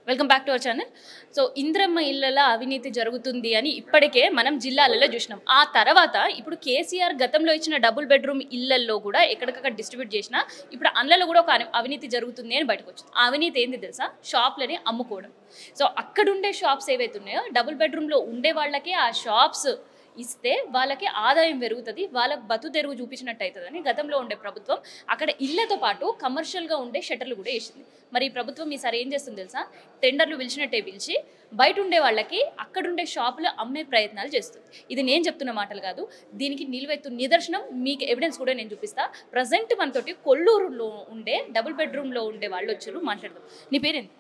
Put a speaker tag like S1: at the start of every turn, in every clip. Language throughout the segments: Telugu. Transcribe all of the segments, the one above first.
S1: Welcome back to our channel. So Indiramma ఇళ్లలో అవినీతి జరుగుతుంది అని ఇప్పటికే మనం జిల్లాలలో చూసినాం. ఆ తర్వాత ఇప్పుడు కేసీఆర్ గతంలో ఇచ్చిన డబుల్ బెడ్రూమ్ ఇళ్లలో కూడా ఎక్కడికక్కడ డిస్ట్రిబ్యూట్ చేసినా ఇప్పుడు అందులో కూడా ఒక అవినీతి జరుగుతుంది అని బయటకు వచ్చింది. ఆ అవినీతి ఏంది తెలుసా? షాప్లని అమ్ముకోవడం. సో అక్కడుండే షాప్స్ ఏవైతే ఉన్నాయో డబుల్ బెడ్రూమ్లో ఉండే వాళ్ళకే ఆ షాప్స్ ఇస్తే వాళ్ళకి ఆదాయం పెరుగుతుంది, వాళ్ళకి బతుతెరువు చూపించినట్టు అవుతుందని గతంలో ఉండే ప్రభుత్వం అక్కడ ఇళ్లతో పాటు కమర్షియల్గా ఉండే షట్టర్లు కూడా వేసింది. మరి ఈ ప్రభుత్వం ఈసారి ఏం చేస్తుంది తెలుసా? టెండర్లు పిలిచినట్టే పిలిచి బయట ఉండే వాళ్ళకి అక్కడుండే షాపులు అమ్మే ప్రయత్నాలు చేస్తుంది. ఇది నేను చెప్తున్న మాటలు కాదు, దీనికి నిలువెత్తు నిదర్శనం మీకు ఎవిడెన్స్ కూడా నేను చూపిస్తా. ప్రజెంట్ మనతోటి కొల్లూరులో ఉండే డబుల్ బెడ్రూమ్లో ఉండే వాళ్ళు వచ్చారు, మాట్లాడదాం. నీ పేరేంటి?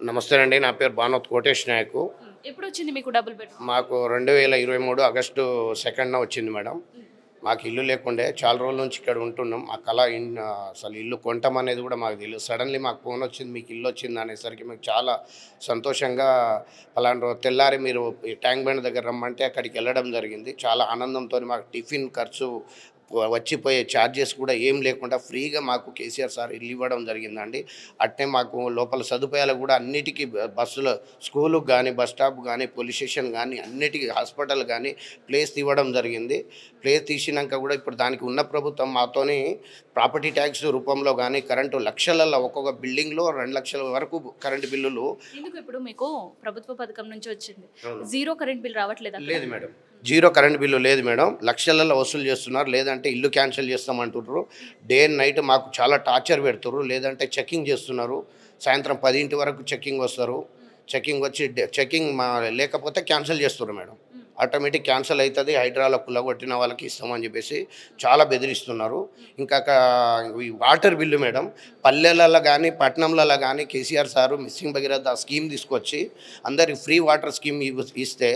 S2: నమస్తే అండి, నా పేరు భానోత్ కోటేష్ నాయకు.
S1: ఎప్పుడు వచ్చింది మీకు డబుల్ బెడ్రూమ్?
S2: మాకు 2023 ఆగస్టు 2న వచ్చింది మేడం. మాకు ఇల్లు లేకుండే చాలా రోజుల నుంచి ఇక్కడ ఉంటున్నాం. ఆ కళ అసలు ఇల్లు కొంటాం అనేది కూడా మాకు తెలియదు. సడన్లీ మాకు ఫోన్ వచ్చింది, మీకు ఇల్లు వచ్చింది అనేసరికి మీకు చాలా సంతోషంగా పలానా రోజు తెల్లారి మీరు ట్యాంక్ బండ్ దగ్గర రమ్మంటే అక్కడికి వెళ్ళడం జరిగింది. చాలా ఆనందంతో మాకు టిఫిన్ ఖర్చు వచ్చిపోయే ఛార్జెస్ కూడా ఏం లేకుండా ఫ్రీగా మాకు కేసీఆర్ సార్ ఇల్లు ఇవ్వడం జరిగిందండి. అట్నే మాకు లోపల సదుపాయాలు కూడా అన్నిటికీ బస్సులు, స్కూలుకు కానీ, బస్ స్టాప్ కానీ, పోలీస్ స్టేషన్ కానీ, అన్నిటికీ హాస్పిటల్ కానీ ప్లేస్ ఇవ్వడం జరిగింది. ప్లేస్ తీసినాక కూడా ఇప్పుడు దానికి ఉన్న ప్రభుత్వం మాతోని ప్రాపర్టీ ట్యాక్స్ రూపంలో కానీ కరెంటు లక్షలలో ఒక్కొక్క బిల్డింగ్లో 2 లక్షల వరకు కరెంటు బిల్లులు.
S1: ఎందుకు ఇప్పుడు మీకు ప్రభుత్వ పథకం నుంచి వచ్చింది, జీరో కరెంట్ బిల్ రావట్లేదు?
S2: లేదు మేడం, జీరో కరెంట్ బిల్లు లేదు మేడం. లక్షలలో వసూలు చేస్తున్నారు. లేదంటే ఇల్లు క్యాన్సిల్ చేస్తామంటున్నారు. డే అండ్ నైట్ మాకు చాలా టార్చర్ పెడుతున్నారు. లేదంటే చెక్కింగ్ చేస్తున్నారు. సాయంత్రం 10 వరకు చెక్కింగ్ వస్తారు. చెక్కింగ్ వచ్చి చెక్కింగ్ లేకపోతే క్యాన్సిల్ చేస్తున్నారు మేడం. ఆటోమేటిక్ క్యాన్సిల్ అవుతుంది, హైడ్రాలో కుల్లగొట్టిన వాళ్ళకి ఇస్తామని చెప్పేసి చాలా బెదిరిస్తున్నారు. ఇంకా ఈ వాటర్ బిల్లు మేడం, పల్లెలలో కానీ పట్టణంలలో కానీ KCR sir missing Bhagiratha scheme తీసుకొచ్చి అందరికి ఫ్రీ వాటర్ స్కీమ్ ఇస్తే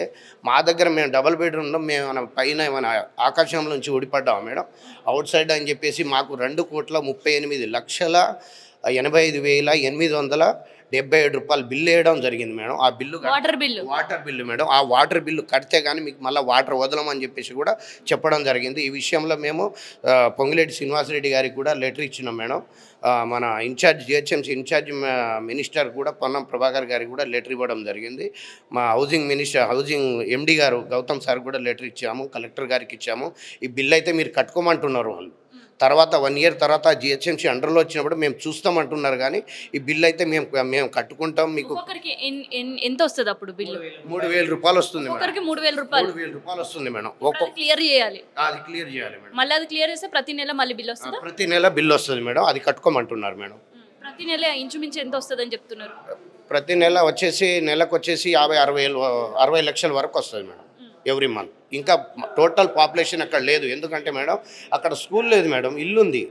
S2: మా దగ్గర మేము డబుల్ బెడ్రూమ్లో మేము పైన ఏమైనా ఆకాశం నుంచి ఊడిపడ్డాము మేడం. అవుట్ సైడ్ అని చెప్పేసి మాకు 2,38,85,877 రూపాయలు బిల్లు వేయడం జరిగింది మేడం. ఆ బిల్లు వాటర్ బిల్లు మేడం. ఆ వాటర్ బిల్లు కడితే కానీ మీకు మళ్ళీ వాటర్ వదలమని చెప్పేసి కూడా చెప్పడం జరిగింది. ఈ విషయంలో మేము పొంగిలేటి శ్రీనివాసరెడ్డి గారికి కూడా లెటర్ ఇచ్చినాం మేడం. మన ఇన్ఛార్జ్ జిహెచ్ఎంసీ ఇన్ఛార్జ్ మినిస్టర్ కూడా పొన్నం ప్రభాకర్ గారికి కూడా లెటర్ ఇవ్వడం జరిగింది. మా హౌసింగ్ ఎండి గారు గౌతమ్ సార్ కూడా లెటర్ ఇచ్చాము, కలెక్టర్ గారికి ఇచ్చాము. ఈ బిల్ అయితే మీరు కట్టుకోమంటున్నారు వాళ్ళు. తర్వాత 1 ఇయర్ తర్వాత జిహెచ్ఎంసీ అండర్లో వచ్చినప్పుడు మేము చూస్తామంటున్నారు. కానీ ఈ బిల్ అయితే మేము కట్టుకుంటాం. మీకు
S1: ఎంత వస్తుంది అప్పుడు బిల్లు?
S2: 3,000 రూపాయలు వస్తుంది మేడం.
S1: 3,000 రూపాయలు
S2: వస్తుంది మేడం.
S1: క్లియర్ చేయాలి.
S2: అది క్లియర్ చేయాలి మేడం.
S1: మళ్ళీ అది క్లియర్ చేస్తే ప్రతి నెల మళ్ళీ బిల్ వస్తుంది.
S2: ప్రతి నెల బిల్ వస్తుంది మేడం. అది కట్టుకోమంటున్నారు మేడం.
S1: ప్రతి నెల ఇంచుమించు ఎంత వస్తుంది అని చెప్తున్నారు?
S2: ప్రతి నెల నెలకు వచ్చేసి 50-60 లక్షల వరకు వస్తుంది మేడం ఎవ్రీ మంత్. ఇంకా టోటల్ పాపులేషన్ అక్కడ లేదు. ఎందుకంటే మేడం అక్కడ స్కూల్ లేదు మేడం, ఇల్లు ఉంది,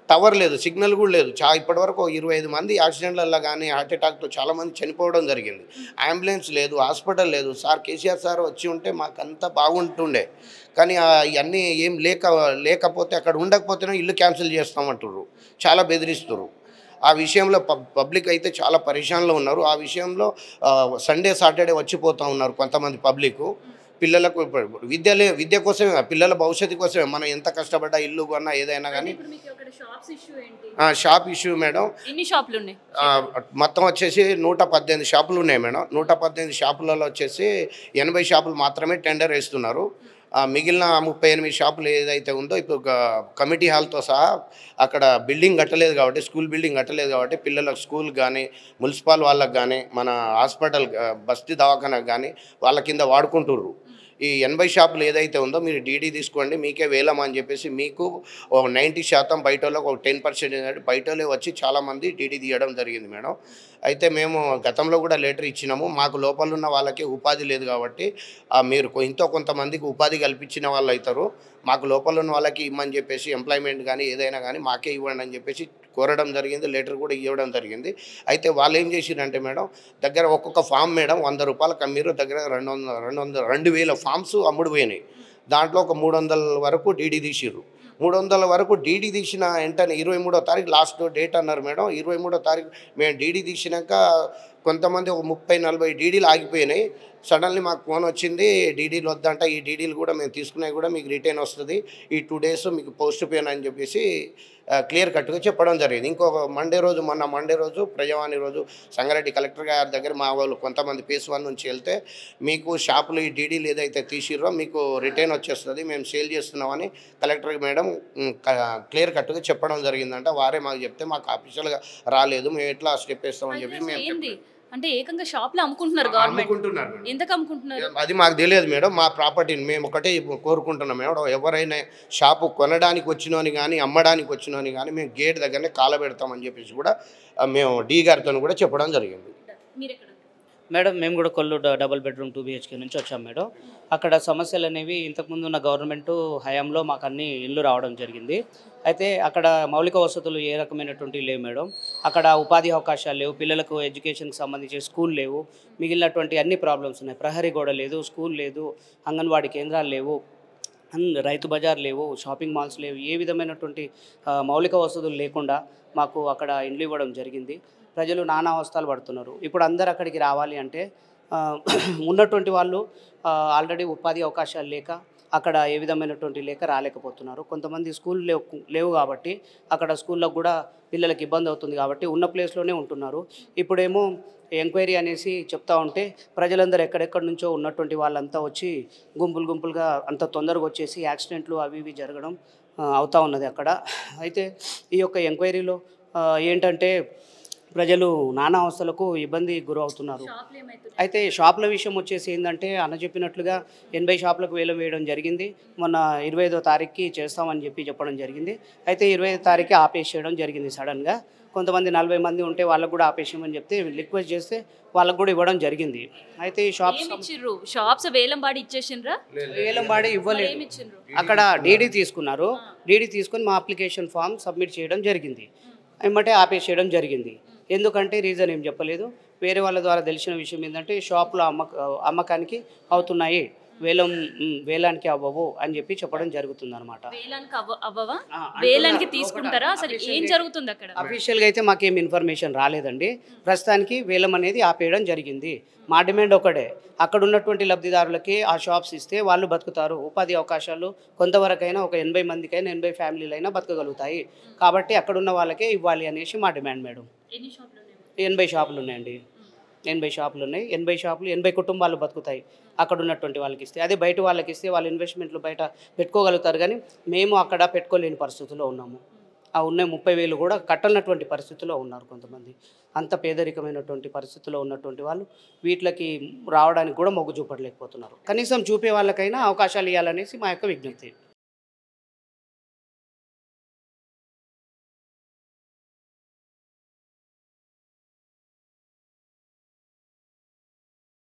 S2: టవర్ లేదు, సిగ్నల్ కూడా లేదు. ఇప్పటివరకు 25 మంది యాక్సిడెంట్లలో కానీ హార్ట్ అటాక్తో చాలామంది చనిపోవడం జరిగింది. అంబులెన్స్ లేదు, హాస్పిటల్ లేదు. కేసీఆర్ సార్ వచ్చి ఉంటే మాకంతా బాగుంటుండే. కానీ ఇవన్నీ ఏం లేకపోతే అక్కడ ఉండకపోతేనే ఇల్లు క్యాన్సిల్ చేస్తామంటున్నారు, చాలా బెదిరిస్తున్నారు. ఆ విషయంలో పబ్లిక్ అయితే చాలా పరేషాన్లో ఉన్నారు. ఆ విషయంలో సండే సాటర్డే వచ్చిపోతూ ఉన్నారు కొంతమంది పబ్లిక్. పిల్లలకు విద్య కోసమే, పిల్లల భవిష్యత్తు కోసమే మనం ఎంత కష్టపడ్డా ఇల్లు కొన్నా ఏదైనా కానీ. Shop issue madam.
S1: ఎన్ని షాపులు ఉన్నాయి?
S2: మొత్తం వచ్చేసి 118 షాపులు ఉన్నాయి మేడం. 118 షాపులలో వచ్చేసి 80 షాపులు మాత్రమే టెండర్ వేస్తున్నారు. మిగిలిన 38 షాపులు ఏదైతే ఉందో ఇప్పుడు కమిటీ హాల్తో సహా అక్కడ బిల్డింగ్ కట్టలేదు కాబట్టి, స్కూల్ బిల్డింగ్ కట్టలేదు కాబట్టి పిల్లలకు స్కూల్ కానీ, మున్సిపల్ వాళ్ళకి కానీ, మన హాస్పిటల్ బస్తీ దవాఖానకు కానీ వాళ్ళ కింద వాడుకుంటుర్రు. ఈ 80 షాపులు ఏదైతే ఉందో మీరు డీడీ తీసుకోండి, మీకే వేలం అని చెప్పేసి మీకు 90% బయట వాళ్ళకి 10% బయటలే వచ్చి చాలామంది డీడీ తీయడం జరిగింది మేడం. అయితే మేము గతంలో కూడా లెటర్ ఇచ్చినాము. మాకు లోపల ఉన్న వాళ్ళకి ఉపాధి లేదు కాబట్టి మీరు కొంతమందికి ఉపాధి కల్పించిన వాళ్ళు అవుతారు, మాకు లోపల ఉన్న వాళ్ళకి ఇమ్మని చెప్పేసి ఎంప్లాయ్మెంట్ కానీ ఏదైనా కానీ మాకే ఇవ్వండి అని చెప్పేసి కోరడం జరిగింది. లెటర్ కూడా ఇవ్వడం జరిగింది. అయితే వాళ్ళు ఏం చేసిరంటే మేడం, దగ్గర ఒక్కొక్క ఫామ్ మేడం 100 రూపాయలకు అమ్మిరు. దగ్గర 2,000 ఫామ్స్ అమ్ముడు పోయినాయి. దాంట్లో ఒక 300 వరకు డీడీ తీసిర్రు. 300 వరకు డీడీ తీసిన వెంటనే 23వ తారీఖు లాస్ట్ డేట్ అన్నారు మేడం. 23వ తారీఖు మేము డీడీ తీసినాక కొంతమంది ఒక 30-40 డీడీలు ఆగిపోయినాయి. సడన్లీ మాకు ఫోన్ వచ్చింది, డీడీలు వద్దంట, ఈ డీడీలు కూడా మేము తీసుకునేవి కూడా మీకు రిటర్న్ వస్తుంది, ఈ 2 days మీకు పోస్ట్ పేన్ అని చెప్పేసి క్లియర్ కట్గా చెప్పడం జరిగింది. ఇంకొక మొన్న మండే రోజు ప్రజావాణి రోజు సంగారెడ్డి కలెక్టర్ గారి దగ్గర మా వాళ్ళు కొంతమంది phase 1 నుంచి వెళ్తే, మీకు షాపులు ఈ డీడీలు ఏదైతే తీసిర్రో మీకు రిటర్న్ వచ్చేస్తుంది, మేము సేల్ చేస్తున్నామని కలెక్టర్ మేడం క్లియర్ కట్గా చెప్పడం జరిగిందంట. వారే మాకు చెప్తే మాకు ఆఫీషియల్గా రాలేదు, మేము ఎట్లా స్టెప్ వేస్తామని చెప్పి మేము
S1: అంటే ఏకంగా షాప్ లో అమ్ముకుంటున్నారు గవర్నమెంట్.
S2: అమ్ముకుంటున్నారు.
S1: ఎందుకు అమ్ముకుంటున్నారు
S2: అది మాకు తెలియదు మేడం. మా ప్రాపర్టీని మేము ఒకటే కోరుకుంటున్నాం మేడం, ఎవరైనా షాపు కొనడానికి వచ్చినోని కానీ అమ్మడానికి వచ్చినోని కానీ మేము గేట్ దగ్గరనే కాలబెడతామని చెప్పేసి కూడా మేము డీ గారితో కూడా చెప్పడం జరిగింది.
S3: మేడం మేము కూడా కొల్లు డబుల్ బెడ్రూమ్ 2 BHK నుంచి వచ్చాం మేడం. అక్కడ సమస్యలు అనేవి ఇంతకుముందు ఉన్న గవర్నమెంట్ హయాంలో మాకు అన్ని ఇల్లు రావడం జరిగింది. అయితే అక్కడ మౌలిక వసతులు ఏ రకమైనటువంటి లేవు మేడం. అక్కడ ఉపాధి అవకాశాలు లేవు, పిల్లలకు ఎడ్యుకేషన్కి సంబంధించి స్కూల్ లేవు, మిగిలినటువంటి అన్ని ప్రాబ్లమ్స్ ఉన్నాయి. ప్రహరీ గోడ లేదు, స్కూల్ లేదు, అంగన్వాడీ కేంద్రాలు లేవు, రైతు బజార్ లేవు, షాపింగ్ మాల్స్ లేవు. ఏ విధమైనటువంటి మౌలిక వసతులు లేకుండా మాకు అక్కడ ఇండ్లు ఇవ్వడం జరిగింది. ప్రజలు నానా అవస్థలు పడుతున్నారు. ఇప్పుడు అందరు అక్కడికి రావాలి అంటే ఉన్నటువంటి వాళ్ళు ఆల్రెడీ ఉపాధి అవకాశాలు లేక అక్కడ ఏ విధమైనటువంటి లేక రాలేకపోతున్నారు. కొంతమంది స్కూల్ లేవు కాబట్టి అక్కడ స్కూళ్ళకు కూడా పిల్లలకి ఇబ్బంది అవుతుంది కాబట్టి ఉన్న ప్లేస్లోనే ఉంటున్నారు. ఇప్పుడేమో ఎంక్వైరీ అనేసి చెప్తా ఉంటే ప్రజలందరూ ఎక్కడెక్కడి నుంచో ఉన్నటువంటి వాళ్ళంతా వచ్చి గుంపులుగా అంత తొందరగా వచ్చేసి యాక్సిడెంట్లు అవి ఇవి జరగడం అవుతూ ఉన్నది అక్కడ. అయితే ఈ యొక్క ఎంక్వైరీలో ఏంటంటే ప్రజలు నానా అవస్థలకు ఇబ్బంది గురవుతున్నారు. అయితే షాపుల విషయం వచ్చేసి ఏంటంటే అన్న చెప్పినట్లుగా 80 షాపులకు వేలం వేయడం జరిగింది. మొన్న 25వ తారీఖుకి చేస్తామని చెప్పడం జరిగింది. అయితే 25వ తారీఖు ఆపేసేయడం జరిగింది సడన్గా. కొంతమంది 40 మంది ఉంటే వాళ్ళకు కూడా ఆపేసామని చెప్తే రిక్వెస్ట్ చేస్తే వాళ్ళకు కూడా ఇవ్వడం జరిగింది. అయితే ఈ
S1: షాప్స్ వేలం పాడి ఇచ్చేసిండ్రా?
S3: వేలం పాడి ఇవ్వలేదు, అక్కడ డీడీ తీసుకున్నారు. డీడీ తీసుకుని మా అప్లికేషన్ ఫామ్ సబ్మిట్ చేయడం జరిగింది, ఏమంటే ఆపేసేయడం జరిగింది. ఎందుకంటే రీజన్ ఏం చెప్పలేదు. వేరే వాళ్ళ ద్వారా తెలిసిన విషయం ఏంటంటే షాపులో అమ్మకానికి అవుతున్నాయి, వేలానికి అవ్వవు అని చెప్పడం జరుగుతుంది అనమాట.
S1: వేలానికి తీసుకుంటారా? అసలు ఏం జరుగుతుంది అక్కడ?
S3: అఫీషియల్గా అయితే మాకేం ఇన్ఫర్మేషన్ రాలేదండి. ప్రస్తుతానికి వేలం అనేది ఆపేయడం జరిగింది. మా డిమాండ్ ఒకటే, అక్కడ ఉన్నటువంటి లబ్ధిదారులకి ఆ షాప్స్ ఇస్తే వాళ్ళు బతుకుతారు. ఉపాధి అవకాశాలు కొంతవరకైనా ఒక 80 మందికైనా 80 ఫ్యామిలీలైనా బతకగలుగుతాయి. కాబట్టి అక్కడ ఉన్న వాళ్ళకే ఇవ్వాలి అనేసి మా డిమాండ్ మేడం. 80 షాపులు ఉన్నాయండి, 80 షాపులు ఉన్నాయి. 80 షాపులు 80 కుటుంబాలు బతుకుతాయి అక్కడ ఉన్నటువంటి వాళ్ళకి ఇస్తే. అదే బయట వాళ్ళకి ఇస్తే వాళ్ళు ఇన్వెస్ట్మెంట్లు బయట పెట్టుకోగలుగుతారు, కానీ మేము అక్కడ పెట్టుకోలేని పరిస్థితుల్లో ఉన్నాము. ఆ ఉన్న 30,000 కూడా కట్టనటువంటి పరిస్థితుల్లో ఉన్నారు కొంతమంది. అంత పేదరికమైనటువంటి పరిస్థితుల్లో ఉన్నటువంటి వాళ్ళు వీటికి రావడానికి కూడా మొగ్గు చూపడలేకపోతున్నారు. కనీసం చూపే వాళ్ళకైనా అవకాశాలు ఇవ్వాలనేసి మా యొక్క విజ్ఞప్తి.